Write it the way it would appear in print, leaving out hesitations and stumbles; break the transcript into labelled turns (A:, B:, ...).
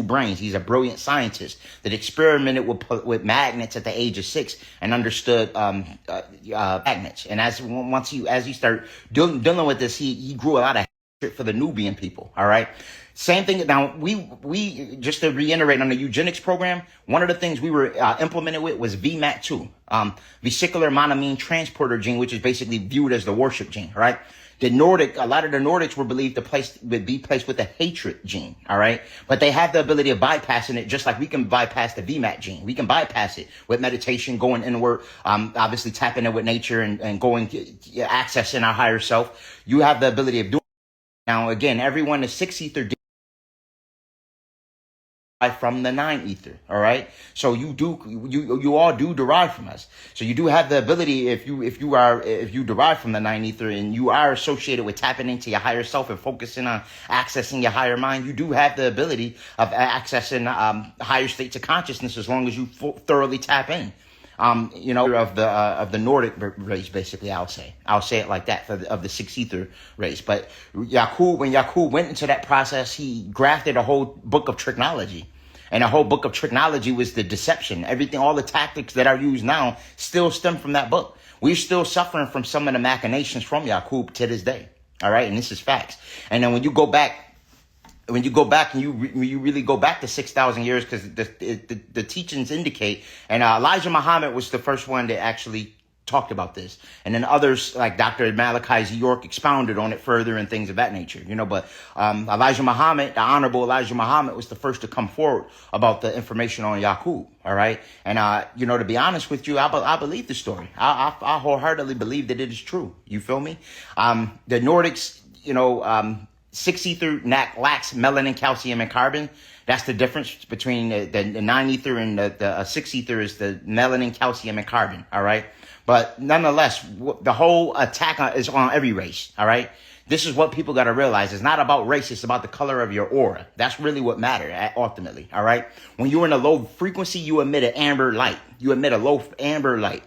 A: brains. He's a brilliant scientist that experimented with magnets at the age of 6 and understood magnets. And as he started dealing with this, he grew a lot of hatred for the Nubian people. All right. Same thing. Now, we just to reiterate on the eugenics program, one of the things we were implemented with was VMAT2, vesicular monoamine transporter gene, which is basically viewed as the worship gene. All right. A lot of the Nordics were believed to be placed with the hatred gene, all right? But they have the ability of bypassing it, just like we can bypass the VMAT gene. We can bypass it with meditation, going inward, obviously tapping in with nature and going, accessing our higher self. You have the ability of doing it. Now, again, everyone is 6 ether from the 9 ether, all right? So you all do derive from us. So you do have the ability, if you derive from the 9 ether and you are associated with tapping into your higher self and focusing on accessing your higher mind, you do have the ability of accessing higher states of consciousness as long as you thoroughly tap in. Of the Nordic race, basically, I'll say it like that, of the 6 ether race. But when Yakub went into that process, he grafted a whole book of tricknology. And the whole book of tricknology was the deception. Everything, all the tactics that are used now still stem from that book. We're still suffering from some of the machinations from Yakub to this day. All right. And this is facts. And then when you go back and you really go back to 6,000 years, because the teachings indicate, and Elijah Muhammad was the first one that actually talked about this. And then others like Dr. Malachi Z. York expounded on it further and things of that nature, but Elijah Muhammad, the Honorable Elijah Muhammad, was the first to come forward about the information on Yakub. All right. And, to be honest with you, I believe the story. I wholeheartedly believe that it is true. You feel me? The Nordics, 6 ether lacks melanin, calcium, and carbon. That's the difference between the 9 ether and the 6 ether is the melanin, calcium, and carbon. All right. But nonetheless, the whole attack is on every race. All right. This is what people got to realize. It's not about race. It's about the color of your aura. That's really what matters ultimately. All right. When you're in a low frequency, you emit an amber light. You emit a low amber light.